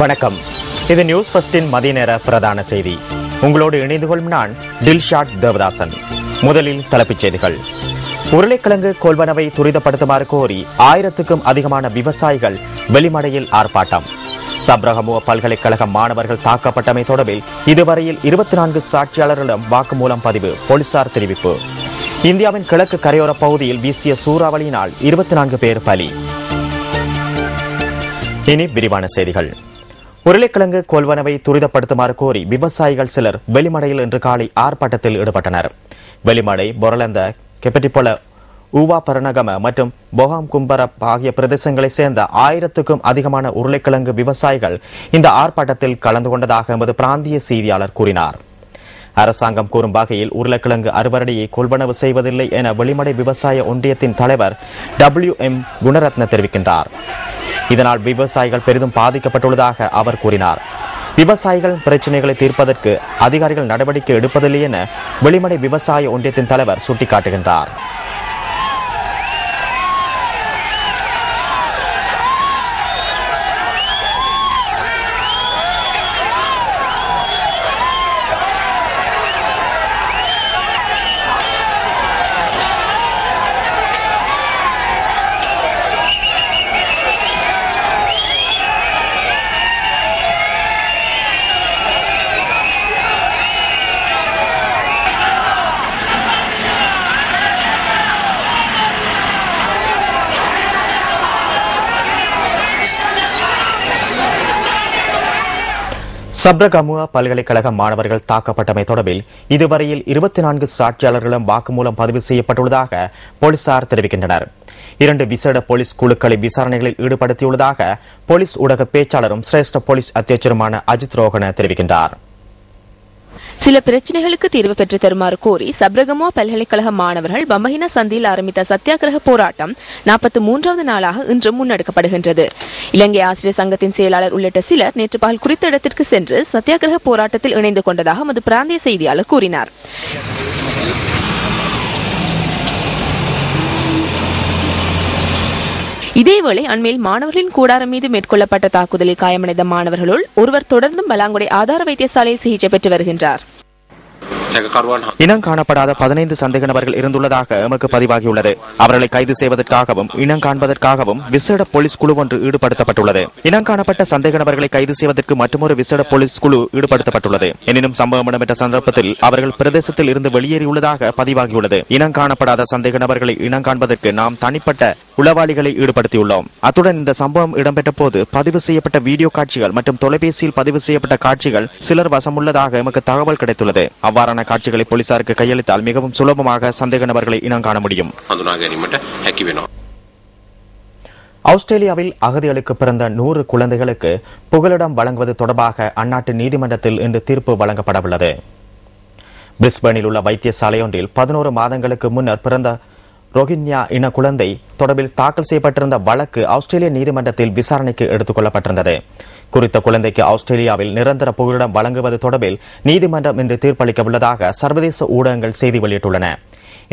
வணக்கம். இது நியூஸ் ஃபர்ஸ்டின் மதிய நேர பிரதான செய்தி. உங்களோடு இணைந்து கொள்ளும் நான் டில்ஷாட் தேவதாசன். முதலில் தலைப்புச் செய்திகள். உருளைக்கிழங்கு கொள்வனவை துரிதப்படுத்துமாறு கோரி 1000க்கும் அதிகமான விவசாயிகள் வெளிமடையில் ஆர்ப்பாட்டம். சப்ரகமுவ பல்கலைக்கழக மாணவர்கள் தாக்கப்பட்டமை தொடர்பில் இதுவரையில் 24 சாட்சியாளர்களிடம் வாக்குமூலம் பதிவு. போலீசார் தெரிவிப்பு. இந்தியாவின் கிழக்கு கரையோர பகுதியில் வீசிய சூறாவளியினால் 24 பேர் பலி. இனி விரிவான செய்திகள். உருளைக்கிழங்கு கொள்வனவை துரிதப்படுத்துமாறு கோரி விவசாயிகள் சிலர் வெளிமடையில் இன்று காலை ஆர்ப்பாட்டத்தில் ஈடுபட்டனர். வெளிமடை, பொரலந்த, கெப்பட்டிபொல, ஊவா பரணகம மற்றும் பொகாம் கும்பர ஆகிய பிரதேசங்களைச் சேர்ந்த 1000க்கும் அதிகமான உருளைக்கிழங்கு விவசாயிகள் இந்த ஆர்ப்பாட்டத்தில் கலந்து கொண்டதாக எமது பிராந்திய செய்தியாளர் கூறினார். அரசாங்கம் கூறும் வகையில் உருளைக்கிழங்கு அறுவடையை கொள்வனவு செய்வதில்லை என வெளிமடை விவசாய ஒன்றியத்தின் தலைவர் WM குணரத்ன தெரிவிக்கின்றார். இதனால் விவசாயிகள் பெரிதும் பாதிக்கப்பட்டுள்ளதாக அவர் கூறினார். விவசாயிகள் பிரச்சினைகளை தீர்ப்பதற்கு அதிகாரிகள் நடவடிக்கை எடுப்பதில்லை என வெளிமடை விவசாய ஒன்றியத்தின் தலைவர் சுட்டிக்காட்டுகின்றார். சப்ரகமுவ பல்கலைக்கழக மாணவர்கள் தாக்கப்பட்டமை தொடர்பில் இதுவரையில் 24 சாட்சியாளர்களும் வாக்குமூலம் பதிவு செய்யப்பட்டுள்ளதாக போலீசார் தெரிவிக்கின்றனர். 2 விசேட போலீஸ் குழுக்களை விசாரணைகளில் ஈடுபடுத்தியுள்ளதாக போலீஸ் ஊடக பேச்சாளரும் சிரேஷ்ட போலீஸ் அத்தியட்சருமான அஜித் ரோஹன தெரிவிக்கின்றார். சில பிரச்சனைகளுக்கு தீர்வு பெற்று தருமாறு கோரி சப்ரகமுவ பல்கலைக்கழக மாணவர்கள் பம்பஹின சந்தியில் ஆரம்பித்த சத்தியாகிரக போராட்டம் 43வது நாளாக இன்று முன்னெடுக்கப்படுகின்றது. இலங்கை ஆசிரியர் சங்கத்தின் செயலாளர் உள்ளிட்ட சிலர் நேற்று பகல் குறித்த இடத்திற்கு சென்று சத்தியாகிரக போராட்டத்தில் இணைந்து கொண்டதாக எமது பிராந்திய செய்தியாளர் கூறினார். இதேவேளை அண்மையில் மாணவர்களின் கூடாரம் மீது மேற்கொள்ளப்பட்ட தாக்குதலில் காயமடைந்த மாணவர்களுள் ஒருவர் தொடர்ந்தும் பலாங்குடை ஆதார வைத்தியசாலையில் சிகிச்சை பெற்று வருகின்றார். இனம் காணப்படாத 15 சந்தேக நபர்கள் இருந்துள்ளதாக எமக்கு பதிவாகியுள்ளது. அவர்களை கைது செய்வதற்காகவும் இனம் காண்பதற்காகவும் விசேட போலீஸ் குழு ஒன்று ஈடுபடுத்தப்பட்டுள்ளது. இனம் காணப்பட்ட சந்தேக நபர்களை கைது செய்வதற்கு மற்றொரு விசேட போலீஸ் குழு ஈடுபடுத்தப்பட்டுள்ளது. எனினும் சம்பவம் இடம்பெற்ற சந்தர்ப்பத்தில் அவர்கள் பிரதேசத்தில் இருந்து வெளியேறியுள்ளதாக பதிவாகியுள்ளது. இனம் காணப்படாத சந்தேக நபர்களை இனம் காண்பதற்கு நாம் தனிப்பட்ட உளவாளிகளை ஈடுபடுத்தியுள்ளோம். அத்துடன் இந்த சம்பவம் இடம்பெற்ற போது பதிவு செய்யப்பட்ட வீடியோ காட்சிகள் மற்றும் தொலைபேசியில் பதிவு செய்யப்பட்ட காட்சிகள் சிலர் வசமுள்ளதாக எமக்கு தகவல் கிடைத்துள்ளது. அவ்வாறான காட்சிகளை போலீசாருக்கு கையளித்தால் மிகவும் சுலபமாக சந்தேக நபர்களை இனம் காண முடியும். ஆஸ்திரேலியாவில் அகதிகளுக்கு பிறந்த 100 குழந்தைகளுக்கு புகலிடம் வழங்குவது தொடர்பாக அந்நாட்டு நீதிமன்றத்தில் இன்று தீர்ப்பு வழங்கப்படவுள்ளது. பிரிஸ்பேனில் உள்ள வைத்தியசாலை ஒன்றில் 11 மாதங்களுக்கு முன்னர் பிறந்த ரோஹின்யா இன குழந்தை தொடர்பில் தாக்கல் செய்யப்பட்டிருந்த வழக்கு ஆஸ்திரேலிய நீதிமன்றத்தில் விசாரணைக்கு எடுத்துக் கொள்ளப்பட்டிருந்தது. குறித்த குழந்தைக்கு ஆஸ்திரேலியாவில் நிரந்தர புகலிடம் வழங்குவது தொடர்பில் நீதிமன்றம் இன்று தீர்ப்பளிக்க உள்ளதாக சர்வதேச ஊடகங்கள் செய்தி வெளியிட்டுள்ளன.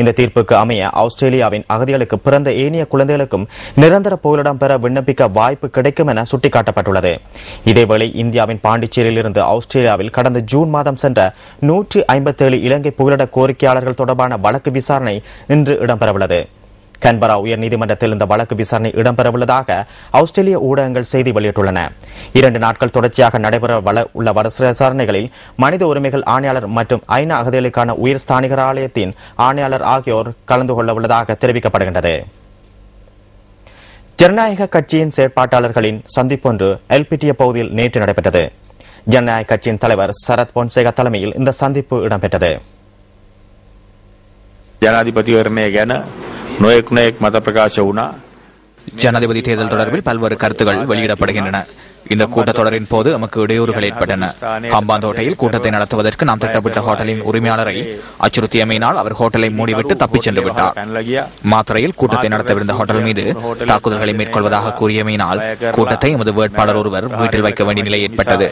இந்த தீர்ப்புக்கு அமைய ஆஸ்திரேலியாவின் அகதிகளுக்கு பிறந்த ஏனைய குழந்தைகளுக்கும் நிரந்தர புகலிடம் பெற விண்ணப்பிக்க வாய்ப்பு கிடைக்கும் என சுட்டிக்காட்டப்பட்டுள்ளது. இதேவேளை இந்தியாவின் பாண்டிச்சேரியில் இருந்து ஆஸ்திரேலியாவில் கடந்த ஜூன் மாதம் சென்ற 157 இலங்கை புகலிட கோரிக்கையாளர்கள் தொடர்பான வழக்கு விசாரணை இன்று இடம்பெறவுள்ளது. கன்பரா உயர் நீதிமன்றத்தில் இந்த வழக்கு விசாரணை இடம்பெறவுள்ளதாக ஆஸ்திரேலிய ஊடகங்கள் செய்தி வெளியிட்டுள்ளன. 2 நாட்கள் தொடர்ச்சியாக நடைபெற உள்ள விசாரணைகளில் மனித உரிமைகள் ஆணையாளர் மற்றும் ஐநா அகதிகளுக்கான உயர் ஸ்தானிகர் ஆலயத்தின் ஆணையாளர் ஆகியோர் கலந்து கொள்ள உள்ளதாக தெரிவிக்கப்படுகின்றது. ஜனநாயக கட்சியின் செயற்பாட்டாளர்களின் சந்திப்பொன்று எல்பிட்டிய பகுதியில் நேற்று நடைபெற்றது. ஜனநாயக கட்சியின் தலைவர் சரத் பொன்சேகா தலைமையில் இந்த சந்திப்பு இடம்பெற்றது. ஜனாதிபதி தேர்தல் தொடர்பில் பல்வேறு கருத்துகள் வெளியிடப்படுகின்றன. இந்த கூட்டத்தொடரின் போது நமக்கு இடையூறுகள் ஏற்பட்டன. ஹம்பாந்தோட்டையில் கூட்டத்தை நடத்துவதற்கு நாம் திட்டமிட்ட ஹோட்டலின் உரிமையாளரை அச்சுறுத்தியமையினால் அவர் ஹோட்டலை மூடிவிட்டு தப்பிச் சென்று விட்டார். மாத்திரையில் கூட்டத்தை நடத்தவிருந்த ஹோட்டல் மீது தாக்குதல்களை மேற்கொள்வதாக கூறியமையினால் கூட்டத்தை எமது வேட்பாளர் ஒருவர் வீட்டில் வைக்க வேண்டிய நிலை ஏற்பட்டது.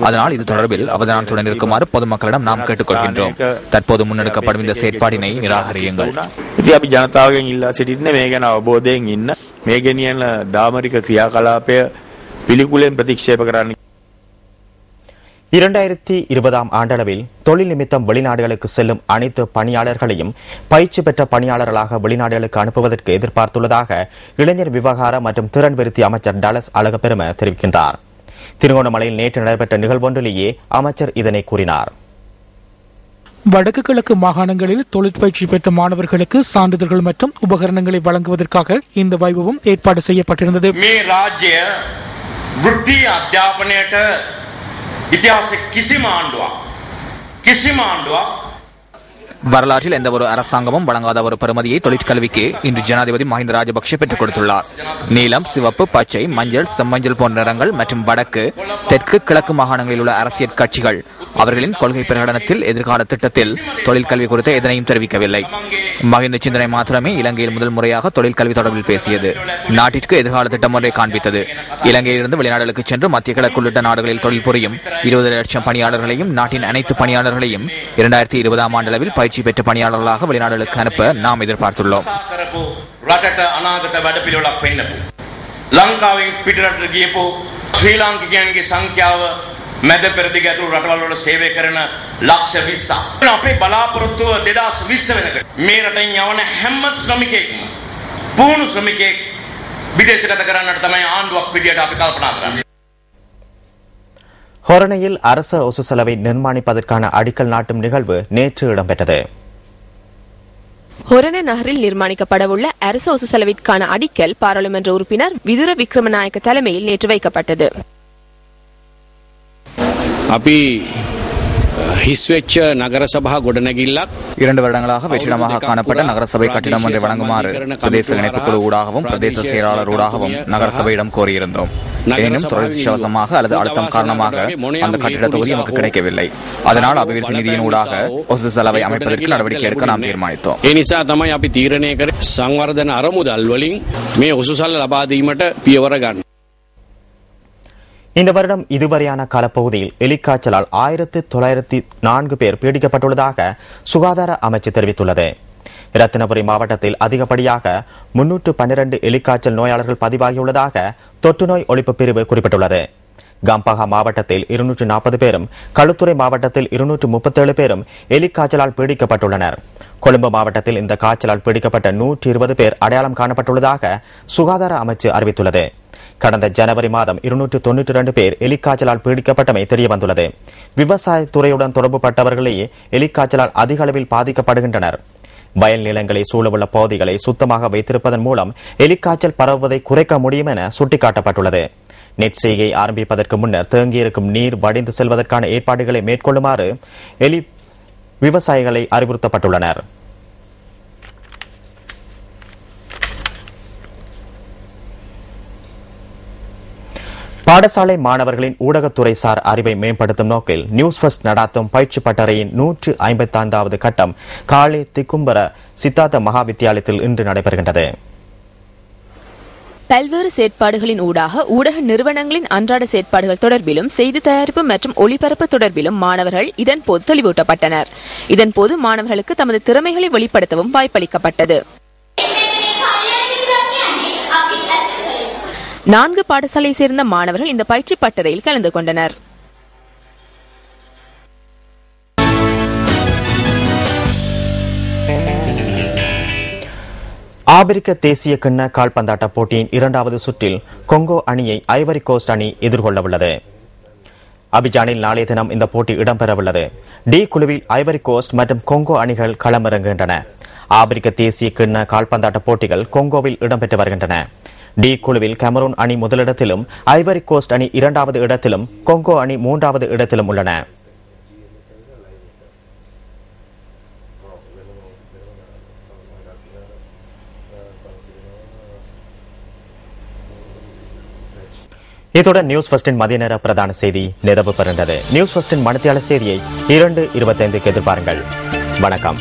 அதனால் இது தொடர்பில் அவதானத்துடன் இருக்குமாறு பொதுமக்களிடம் நாம் கேட்டுக்கொள்கின்றோம். தற்போது முன்னெடுக்கப்படும் இந்த செயற்பாடினை நிராகரியுங்கள். මේ ගෙනියන දාමරික ක්‍රියාකලාපය පිළිකුලෙන් ප්‍රතික්ෂේප කරන්න. 2020 ஆண்டளவில் தொழில் நிமித்தம் வெளிநாடுகளுக்கு செல்லும் அனைத்து பணியாளர்களையும் பயிற்சி பெற்ற பணியாளர்களாக வெளிநாடுகளுக்கு அனுப்புவதற்கு எதிர்பார்த்துள்ளதாக இளைஞர் விவகார மற்றும் திறன் விருத்தி அமைச்சர் டலஸ் அழகப்பெரும தெரிவிக்கின்றார். திருகோணமலையில் நேற்று நடைபெற்ற நிகழ்வொன்றிலேயே அமைச்சர் இதனை கூறினார். வடக்கு கிழக்கு மாகாணங்களில் தொழிற்பயிற்சி பெற்ற மாணவர்களுக்கு சான்றிதழ்கள் மற்றும் உபகரணங்களை வழங்குவதற்காக இந்த வைபவம் ஏற்பாடு செய்யப்பட்டிருந்தது. வரலாற்றில் எந்த ஒரு அரசாங்கமும் வழங்காத ஒரு பெறுமதியை தொழிற்கல்விக்கு இன்று ஜனாதிபதி மஹிந்த ராஜபக்ஷ பெற்றுக் கொடுத்துள்ளார். நீலம், சிவப்பு, பச்சை, மஞ்சள், செம்மஞ்சள் போன்ற நிறங்கள் மற்றும் வடக்கு, தெற்கு, கிழக்கு மாகாணங்களில் உள்ள அரசியல் கட்சிகள் அவர்களின் கொள்கை பிரகடனத்தில் எதிர்கால திட்டத்தில் தொழிற்கல்வி குறித்த எதனையும் தெரிவிக்கவில்லை. மஹிந்த சிந்தனை மாத்திரமே இலங்கையில் முதல் முறையாக தொழிற்கல்வி தொடர்பில் பேசியது. நாட்டிற்கு எதிர்கால திட்டம் ஒன்றை காண்பித்தது. இலங்கையிலிருந்து வெளிநாடுகளுக்கு சென்று மத்திய கிழக்கு உள்ளிட்ட நாடுகளில் தொழில் புரியும் 20 லட்சம் பணியாளர்களையும் நாட்டின் அனைத்து பணியாளர்களையும் 2020 ஆண்டளவில் பயிற்சி பெற்ற பணியாளர்களாக வெளிநாடுகளுக்கு அனுப்ப நாம் எதிர்பார்த்துள்ளோம். මැද පෙරදිග ඇතුළු රටවල් වල සේවය කරන ලක්ෂ 20ක්. අපේ බලාපොරොත්තුව 2020 වෙනකන් මේ රටෙන් යවන හැම ශ්‍රමිකයෙක්ම පුහුණු ශ්‍රමිකයෙක් විදේශගත කරන්නට තමයි ආණ්ඩුවක් විදියට අපි කල්පනා කරන්නේ. ஹொரணையில் அரச ஒசு செலவை நிர்மாணிப்பதற்கான அடிக்கல் நாட்டும் நிகழ்வு நேற்று இடம்பெற்றது. ஹொரண நகரில் நிர்மாணிக்கப்படவுள்ள அரச ஒசு செலவிற்கான அடிக்கல் பாராளுமன்ற உறுப்பினர் விதுர விக்ரமநாயக்க தலைமையில் நேற்று வைக்கப்பட்டது. අපි හිස්වෙච්ච නගර සභා ගොඩනැගිල්ලක් 2 வருடங்களாக வெற்றிடமாக காணப்பட்ட நகரசபை கட்டிடம் ஒன்றை வழங்குமாறு பிரதேச இணைப்பு குழு ஊடாகவும் பிரதேச செயலாளர் ஊடாகவும் நகரசபையிடம் கோரியிருந்தோம். எனினும் துரதிர்ஷ்டவசமாக அல்லது அழுத்தம் காரணமாக அந்த கட்டிட தொகுதி நமக்கு கிடைக்கவில்லை. அதனால் அபிவிருத்தி நிதியின் ஊடாக ஒசு செலவை அமைப்பதற்கு நடவடிக்கை எடுக்க நாம் தீர்மானித்தோம். ඒ නිසා තමයි අපි තීරණය කරේ සංවර්ධන අරමුදල් වලින් මේ ඔසු සල්ල ලබා දීමට පියවර ගන්න. இந்த வருடம் இதுவரையான காலப்பகுதியில் எலிக்காய்ச்சலால் 1904 பேர் பீடிக்கப்பட்டுள்ளதாக சுகாதார அமைச்சு தெரிவித்துள்ளது. ரத்தினபுரி மாவட்டத்தில் அதிகப்படியாக 312 எலிக்காய்ச்சல் நோயாளர்கள் பதிவாகியுள்ளதாக தொற்று நோய் ஒழிப்பு பிரிவு குறிப்பிட்டுள்ளது. கம்பஹா மாவட்டத்தில் 240 பேரும், களுத்துறை மாவட்டத்தில் 237 பேரும் எலிக்காய்ச்சலால் பீடிக்கப்பட்டுள்ளனர். கொழும்பு மாவட்டத்தில் இந்த காய்ச்சலால் பீடிக்கப்பட்ட 120 பேர் அடையாளம் காணப்பட்டுள்ளதாக சுகாதார அமைச்சு அறிவித்துள்ளது. கடந்த ஜனவரி மாதம் 292 பேர் எலிக்காய்ச்சலால் பீடிக்கப்பட்டமை தெரியவந்துள்ளது. விவசாயத்துறையுடன் தொடர்புபட்டவர்களே எலிக்காய்ச்சலால் அதிக அளவில் பாதிக்கப்படுகின்றனர். வயல் நிலங்களை சூழவுள்ள பகுதிகளை சுத்தமாக வைத்திருப்பதன் மூலம் எலிக்காய்ச்சல் பரவுவதை குறைக்க முடியும் என சுட்டிக்காட்டப்பட்டுள்ளது. நெட் செய்கை ஆரம்பிப்பதற்கு முன்னர் தேங்கியிருக்கும் நீர் வடிந்து செல்வதற்கான ஏற்பாடுகளை மேற்கொள்ளுமாறு விவசாயிகளை அறிவுறுத்தப்பட்டுள்ளனர். பாடசாலை மாணவர்களின் ஊடகத்துறை சார் அறிவை மேம்படுத்தும் நோக்கில் நியூஸ் ஃபர்ஸ்ட் நடாத்தும் பயிற்சி பட்டறையின் 155வது கட்டம் காலி திக்கும்பர சித்தார்த்த மகா வித்தியாலயத்தில் இன்று நடைபெறுகின்றது. பல்வேறு செயற்பாடுகளின் ஊடாக ஊடக நிறுவனங்களின் அன்றாட செயற்பாடுகள் தொடர்பிலும் செய்தி தயாரிப்பு மற்றும் ஒளிபரப்பு தொடர்பிலும் மாணவர்கள் இதன்போது தெளிவூட்டப்பட்டனர். இதன்போது மாணவர்களுக்கு தமது திறமைகளை வெளிப்படுத்தவும் வாய்ப்பளிக்கப்பட்டது. 4 பாடசாலை சேர்ந்த மாணவர்கள் இந்த பயிற்சி பட்டறையில் கலந்து கொண்டனர். ஆபிரிக்க தேசிய கிண்ண கால்பந்தாட்ட போட்டியின் 2வது சுற்றில் கொங்கோ அணியை ஐவரி கோஸ்ட் அணி எதிர்கொள்ளவுள்ளது. அபிஜானில் நாளைய தினம் இந்த போட்டி இடம்பெறவுள்ளது. டி குழுவில் ஐவரி கோஸ்ட் மற்றும் கொங்கோ அணிகள் களமிறங்குகின்றன. ஆபிரிக்க தேசிய கிண்ண கால்பந்தாட்ட போட்டிகள் கொங்கோவில் இடம்பெற்று வருகின்றன. டி குழுவில் கமரூன் அணி முதலிடத்திலும் ஐவரி கோஸ்ட் அணி 2வது இடத்திலும் கொங்கோ அணி 3வது இடத்திலும் உள்ளன. இத்துடன் நியூஸ் ஃபர்ஸ்டின் மதிய நேர பிரதான செய்தி நிறைவு பெறுகிறது. நியூஸ் ஃபர்ஸ்டின் மணித்தியால செய்தியை 2:25 எதிர்பாருங்கள். வணக்கம்.